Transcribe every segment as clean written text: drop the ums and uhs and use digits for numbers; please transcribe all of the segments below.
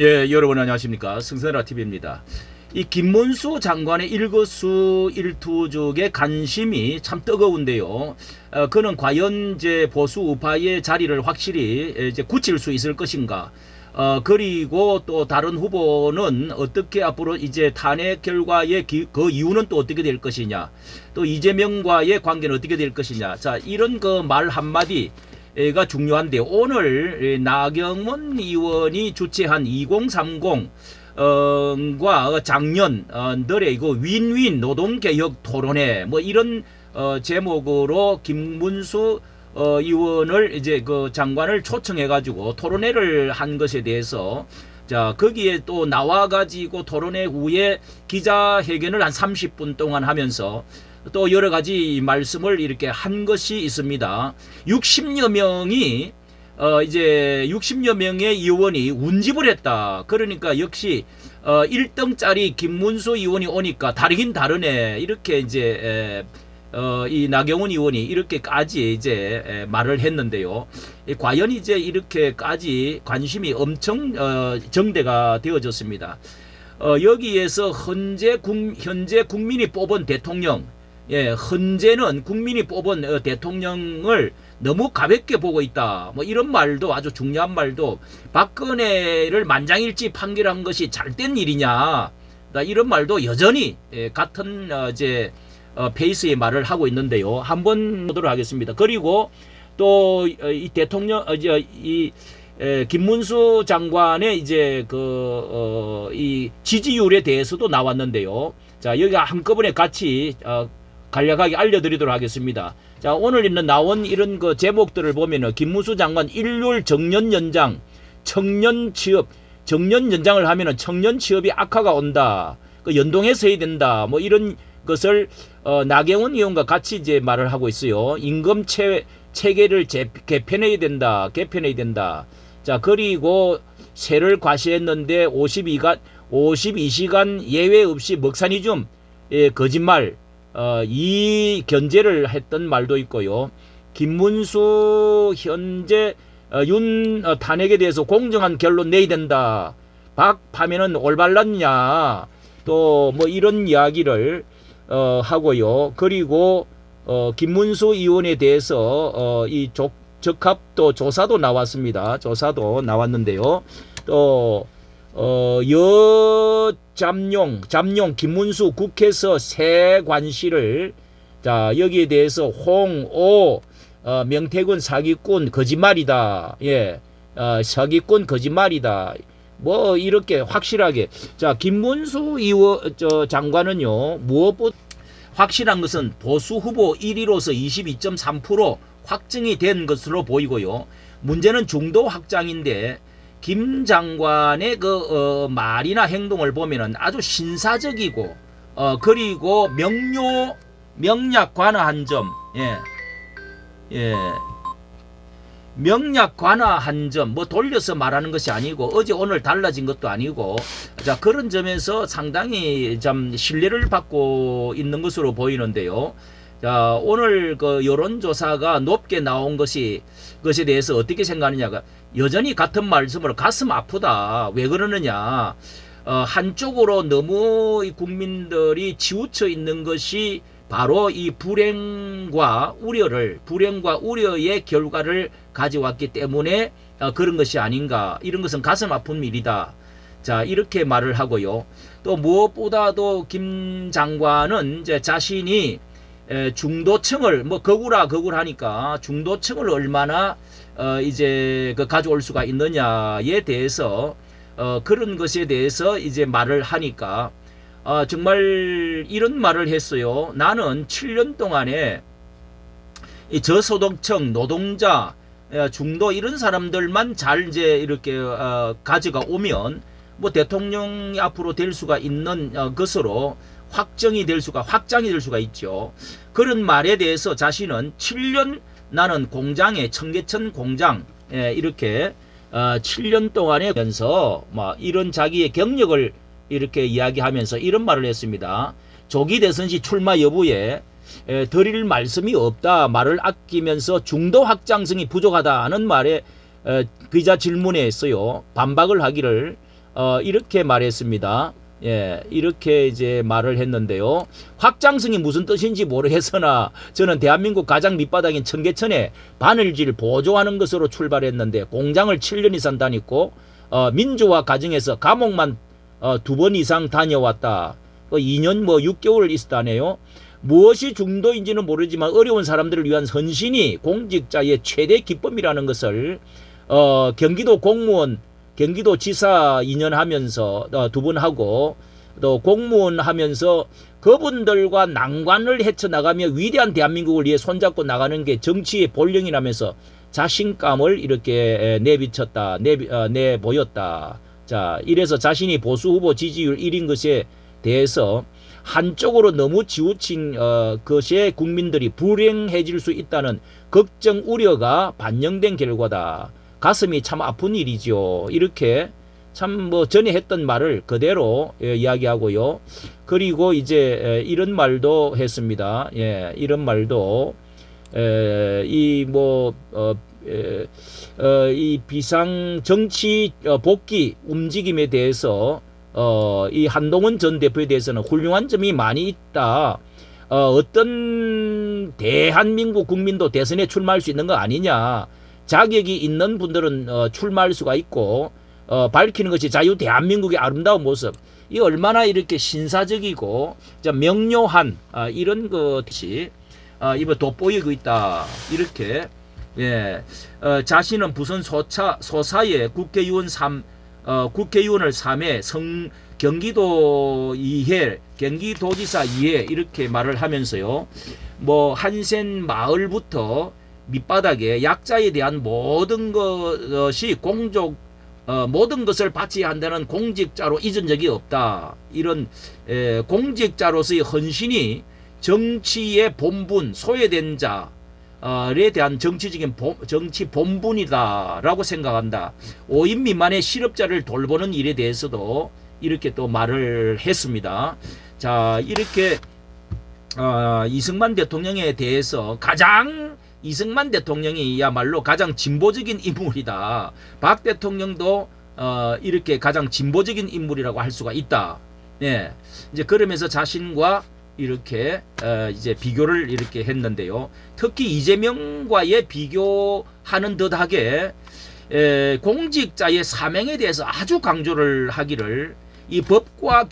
예, 여러분 안녕하십니까. 승선아TV입니다. 이 김문수 장관의 일거수일투족의 관심이 참 뜨거운데요. 그는 과연 이제 보수 우파의 자리를 확실히 이제 굳힐 수 있을 것인가? 그리고 또 다른 후보는 어떻게 앞으로 이제 탄핵 결과의 그 이유는 또 어떻게 될 것이냐? 또 이재명과의 관계는 어떻게 될 것이냐? 자, 이런 그 말 한마디 가 중요한데 오늘 나경원 의원이 주최한 2030 과 작년들의 이거 윈윈 노동개혁 토론회 뭐 이런 제목으로 김문수 의원을 이제 그 장관을 초청해 가지고 토론회를 한 것에 대해서 자 거기에 또 나와 가지고 토론회 후에 기자회견을 한 30분 동안 하면서 또 여러 가지 말씀을 이렇게 한 것이 있습니다. 60여 명이 이제 60여 명의 의원이 운집을 했다. 그러니까 역시 1등짜리 김문수 의원이 오니까 다르긴 다르네. 이렇게 이제 이 나경원 의원이 이렇게까지 이제 말을 했는데요. 과연 이제 이렇게까지 관심이 엄청 정대가 되어졌습니다. 여기에서 현재 국민이 뽑은 대통령, 예, 현재는 국민이 뽑은 대통령을 너무 가볍게 보고 있다. 뭐 이런 말도 아주 중요한 말도 박근혜를 만장일치 판결한 것이 잘된 일이냐. 이런 말도 여전히 같은 이제 페이스의 말을 하고 있는데요. 한번 보도록 하겠습니다. 그리고 또 이 대통령 이 김문수 장관의 이제 이 지지율에 대해서도 나왔는데요. 자, 여기 한꺼번에 같이 간략하게 알려드리도록 하겠습니다. 자, 오늘 있는 나온 이런 그 제목들을 보면은 김문수 장관 일률 정년 연장, 청년 취업, 정년 연장을 하면은 청년 취업이 악화가 온다. 그 연동해서 해야 된다. 뭐 이런 것을 나경원 의원과 같이 이제 말을 하고 있어요. 임금 체계를 개편해야 된다. 개편해야 된다. 자, 그리고 세를 과시했는데 52시간 예외 없이 먹사니즘 거짓말. 이 견제를 했던 말도 있고요. 김문수 현재 윤 탄핵에 대해서 공정한 결론 내야 된다. 박 파면은 올바랐냐. 또 뭐 이런 이야기를 하고요. 그리고 김문수 의원에 대해서 이 적합도 조사도 나왔습니다. 조사도 나왔는데요. 또 잠룡 김문수 국회에서 새 관시를 자 여기에 대해서 홍오 명태균 사기꾼 거짓말이다. 예, 사기꾼 거짓말이다. 뭐 이렇게 확실하게 자 김문수 의원 장관은요 무엇보다 확실한 것은 보수 후보 1위로서 22.3% 확정이 된 것으로 보이고요. 문제는 중도 확장인데. 김 장관의 그 말이나 행동을 보면은 아주 신사적이고 그리고 명약 관화한 점, 예, 예, 명약 관화한 점, 뭐 돌려서 말하는 것이 아니고 어제 오늘 달라진 것도 아니고 자 그런 점에서 상당히 좀 신뢰를 받고 있는 것으로 보이는데요. 자 오늘 그 여론조사가 높게 나온 것에 대해서 어떻게 생각하느냐가 여전히 같은 말씀으로 가슴 아프다. 왜 그러느냐? 한쪽으로 너무 국민들이 치우쳐 있는 것이 바로 이 불행과 우려의 결과를 가져왔기 때문에 그런 것이 아닌가. 이런 것은 가슴 아픈 일이다. 자, 이렇게 말을 하고요. 또 무엇보다도 김 장관은 이제 자신이 중도층을 뭐 거구라니까 중도층을 얼마나 이제 그 가져올 수가 있느냐에 대해서 그런 것에 대해서 이제 말을 하니까 정말 이런 말을 했어요. 나는 7년 동안에 이 저소득층 노동자 중도 이런 사람들만 잘 이제 이렇게 가져가 오면 뭐 대통령이 앞으로 될 수가 있는 것으로 확장이 될 수가 있죠. 그런 말에 대해서 자신은 7년 나는 공장에 청계천 공장 이렇게 7년 동안에 면서 뭐 이런 자기의 경력을 이렇게 이야기하면서 이런 말을 했습니다. 조기 대선 시 출마 여부에 드릴 말씀이 없다. 말을 아끼면서 중도 확장성이 부족하다는 말에 기자 질문에 했어요. 반박을 하기를 이렇게 말했습니다. 예, 이렇게 이제 말을 했는데요. 확장성이 무슨 뜻인지 모르겠으나 저는 대한민국 가장 밑바닥인 청계천에 바늘질 보조하는 것으로 출발했는데 공장을 7년 이상 다녔고 민주화 과정에서 감옥만 2번 이상 다녀왔다. 2년 6개월 있었다네요. 무엇이 중도인지는 모르지만 어려운 사람들을 위한 헌신이 공직자의 최대 기쁨이라는 것을 경기도 공무원 경기도지사 2년 하면서 2번 하고 또 공무원 하면서 그분들과 난관을 헤쳐나가며 위대한 대한민국을 위해 손잡고 나가는 게 정치의 본령이라면서 자신감을 이렇게 내보였다. 자, 이래서 자신이 보수후보 지지율 1인 것에 대해서 한쪽으로 너무 치우친 것에 국민들이 불행해질 수 있다는 걱정 우려가 반영된 결과다. 가슴이 참 아픈 일이죠. 이렇게 참 전에 했던 말을 그대로 이야기하고요. 그리고 이제 이런 말도 했습니다. 예, 이런 말도 이 비상 정치 복귀 움직임에 대해서 이 한동훈 전 대표에 대해서는 훌륭한 점이 많이 있다. 어떤 대한민국 국민도 대선에 출마할 수 있는 거 아니냐. 자격이 있는 분들은 출마할 수가 있고 밝히는 것이 자유 대한민국의 아름다운 모습. 이 얼마나 이렇게 신사적이고 명료한 이런 것이 이번 돋보이고 있다. 이렇게 자신은 부선 소사의 국회의원을 3회 경기도 2회 경기도지사 2회 이렇게 말을 하면서요. 한센 마을부터 밑바닥에 약자에 대한 모든 것이 모든 것을 바쳐야 한다는 공직자로 잊은 적이 없다. 이런 공직자로서의 헌신이 정치의 본분, 소외된 자에 대한 정치 본분이다라고 생각한다. 5인 미만의 실업자를 돌보는 일에 대해서도 이렇게 또 말을 했습니다. 자, 이렇게 이승만 대통령에 대해서 이승만 대통령이야말로 가장 진보적인 인물이다. 박 대통령도 이렇게 가장 진보적인 인물이라고 할 수가 있다. 예, 이제 그러면서 자신과 이렇게 이제 비교를 이렇게 했는데요. 특히 이재명과의 비교하는 듯하게 공직자의 사명에 대해서 아주 강조를 하기를 이 법과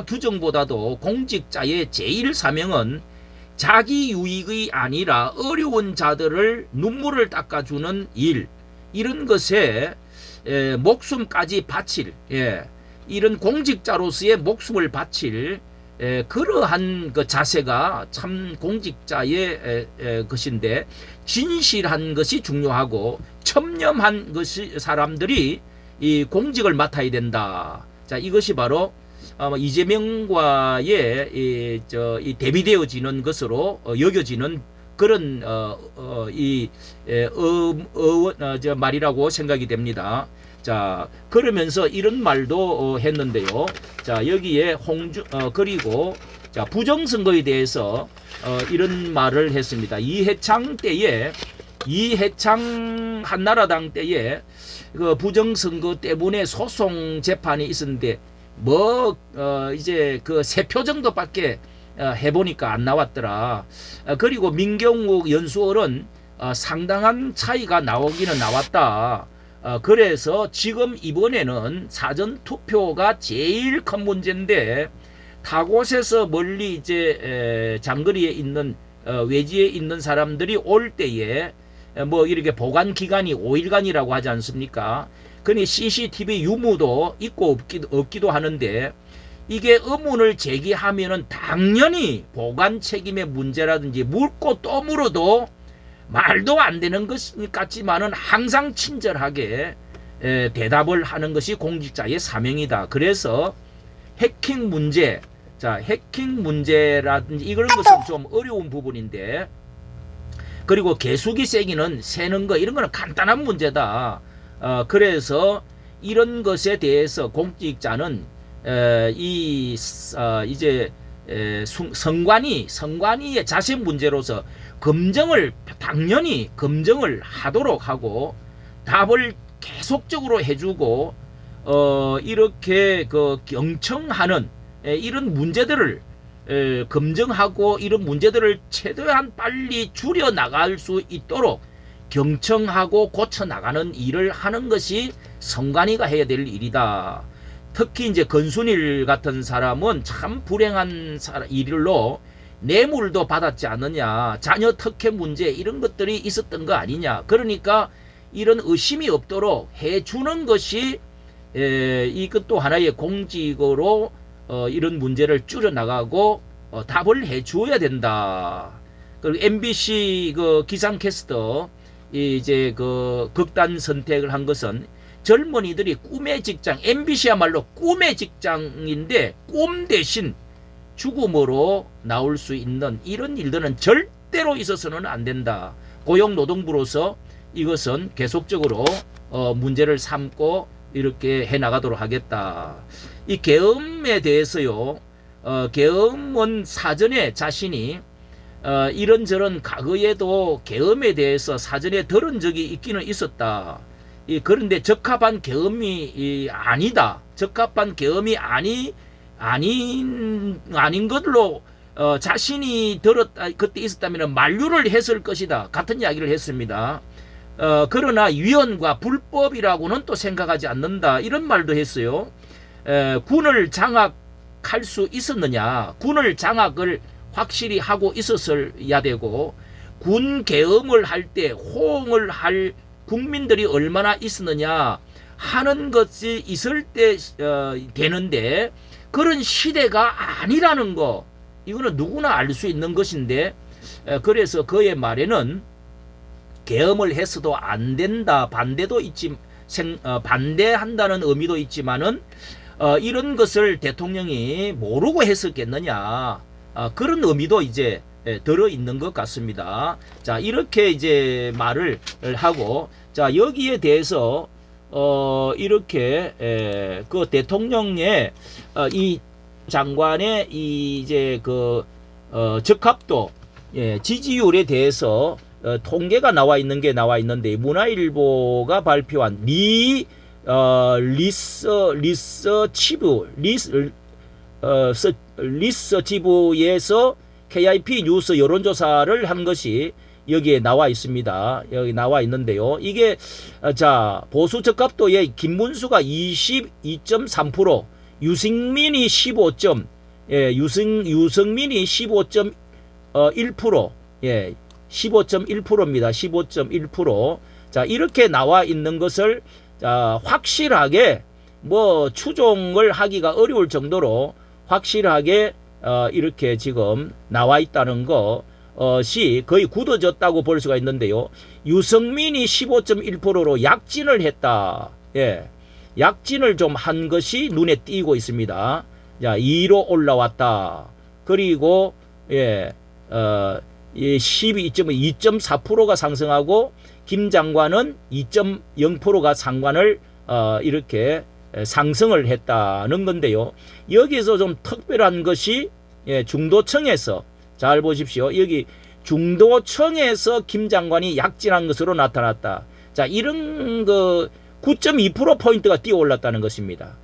규정보다도 공직자의 제일 사명은 자기 유익이 아니라 어려운 자들을 눈물을 닦아주는 일, 이런 것에 목숨까지 바칠, 이런 공직자로서의 목숨을 바칠 그러한 그 자세가 참 공직자의 것인데, 진실한 것이 중요하고 첨념한 것이 사람들이 이 공직을 맡아야 된다. 자, 이것이 바로 이재명과의 이 대비되어지는 것으로 여겨지는 그런 말이라고 생각이 됩니다. 자, 그러면서 이런 말도 했는데요. 자, 여기에 그리고 자, 부정선거에 대해서 이런 말을 했습니다. 이해창 한나라당 때에 그 부정선거 때문에 소송 재판이 있었는데 이제 그 3표 정도밖에 해보니까 안 나왔더라. 그리고 민경욱 연수원은 상당한 차이가 나오기는 나왔다. 그래서 지금 이번에는 사전투표가 제일 큰 문제인데, 타곳에서 멀리 이제 장거리에 있는 외지에 있는 사람들이 올 때에 이렇게 보관 기간이 5일간이라고 하지 않습니까? 그니 CCTV 유무도 있고 없기도 하는데, 이게 의문을 제기하면은 당연히 보관 책임의 문제라든지 묻고 또 물어도 말도 안 되는 것 같지만은 항상 친절하게 대답을 하는 것이 공직자의 사명이다. 그래서 해킹 문제라든지 이런 것은 좀 어려운 부분인데, 그리고 개수기 세기는 세는 거, 이런 거는 간단한 문제다. 그래서 이런 것에 대해서 공직자는 이제 선관위의 자세 문제로서 당연히 검증을 하도록 하고 답을 계속적으로 해주고 이렇게 그 경청하는 이런 문제들을 검증하고 이런 문제들을 최대한 빨리 줄여 나갈 수 있도록 경청하고 고쳐 나가는 일을 하는 것이 선관위가 해야 될 일이다. 특히 이제 건순일 같은 사람은 참 불행한 일로 뇌물도 받았지 않느냐, 자녀 특혜 문제 이런 것들이 있었던 거 아니냐. 그러니까 이런 의심이 없도록 해주는 것이 이것도 하나의 공직으로 이런 문제를 줄여 나가고 답을 해줘야 된다. 그리고 MBC 그 기상캐스터 이제 그 극단 선택을 한 것은 젊은이들이 꿈의 직장, MBC야말로 꿈의 직장인데 꿈 대신 죽음으로 나올 수 있는 이런 일들은 절대로 있어서는 안 된다. 고용노동부로서 이것은 계속적으로 문제를 삼고 이렇게 해나가도록 하겠다. 이 계엄에 대해서요, 계엄은 사전에 자신이 이런저런 과거에도 계엄에 대해서 사전에 들은 적이 있기는 있었다. 그런데 적합한 계엄이 아니다. 적합한 계엄이 아닌 것으로 자신이 들었다, 그때 있었다면 만류를 했을 것이다. 같은 이야기를 했습니다. 그러나 위헌과 불법이라고는 또 생각하지 않는다. 이런 말도 했어요. 군을 장악할 수 있었느냐? 군을 장악을 확실히 하고 있었어야 되고, 군 계엄을 할 때 호응을 할 국민들이 얼마나 있었느냐 하는 것이 있을 때 되는데, 그런 시대가 아니라는 거, 이거는 누구나 알 수 있는 것인데, 그래서 그의 말에는 계엄을 했어도 안 된다, 반대도 있지, 반대한다는 의미도 있지만은 이런 것을 대통령이 모르고 했었겠느냐, 그런 의미도 이제 들어 있는 것 같습니다. 자, 이렇게 이제 말을 하고, 자, 여기에 대해서 이렇게 그 대통령의 이 장관의 이제 그 적합도, 지지율에 대해서 통계가 나와 있는데, 문화일보가 발표한 리서치부에서 KIP 뉴스 여론조사를 한 것이 여기에 나와 있습니다. 여기 나와 있는데요. 이게 자, 보수 적합도의 김문수가 22.3%, 유승민이 15점, 유승민이 15.1%, 15.1%입니다. 15.1%. 자, 이렇게 나와 있는 것을 확실하게 뭐 추종을 하기가 어려울 정도로 확실하게 이렇게 지금 나와 있다는 것이 거의 굳어졌다고 볼 수가 있는데요. 유승민이 15.1%로 약진을 했다. 약진을 좀 한 것이 눈에 띄고 있습니다. 자, 2로 올라왔다. 그리고 2.4%가 상승하고, 김 장관은 2.0%가 상관을 이렇게 상승을 했다는 건데요. 여기서 좀 특별한 것이 중도청에서, 잘 보십시오. 여기 중도청에서 김 장관이 약진한 것으로 나타났다. 자, 이런 그 9.2%포인트가 뛰어 올랐다는 것입니다.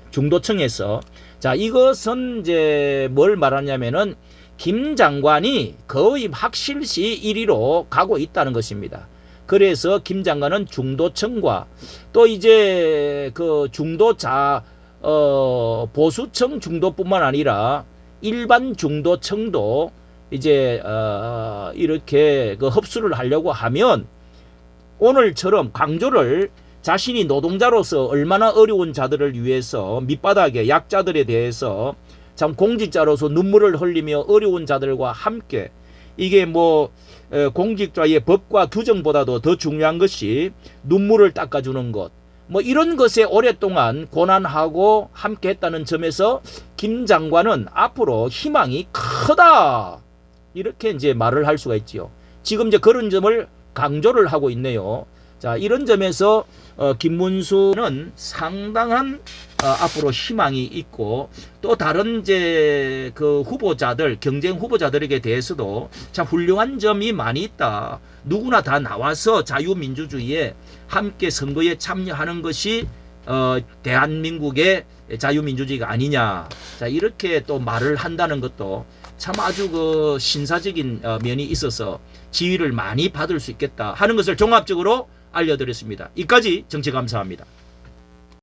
중도청에서. 자, 이것은 이제 뭘 말하냐면은 김 장관이 거의 확실시 1위로 가고 있다는 것입니다. 그래서 김 장관은 중도청과 또 이제 그 보수청 중도뿐만 아니라 일반 중도청도 이제 이렇게 그 흡수를 하려고 하면, 오늘처럼 강조를 자신이 노동자로서 얼마나 어려운 자들을 위해서 밑바닥의 약자들에 대해서 참 공직자로서 눈물을 흘리며 어려운 자들과 함께, 이게 뭐 공직자의 법과 규정보다도 더 중요한 것이 눈물을 닦아주는 것, 뭐 이런 것에 오랫동안 고난하고 함께 했다는 점에서 김 장관은 앞으로 희망이 크다, 이렇게 이제 말을 할 수가 있지요. 지금 이제 그런 점을 강조를 하고 있네요. 자, 이런 점에서 김문수는 상당한 앞으로 희망이 있고, 또 다른 이제 그 후보자들, 경쟁 후보자들에게 대해서도 참 훌륭한 점이 많이 있다. 누구나 다 나와서 자유민주주의에 함께 선거에 참여하는 것이 대한민국의 자유민주주의가 아니냐. 자, 이렇게 또 말을 한다는 것도 참 아주 그 신사적인 면이 있어서 지위를 많이 받을 수 있겠다 하는 것을 종합적으로 알려드렸습니다. 이까지 정치 감사합니다.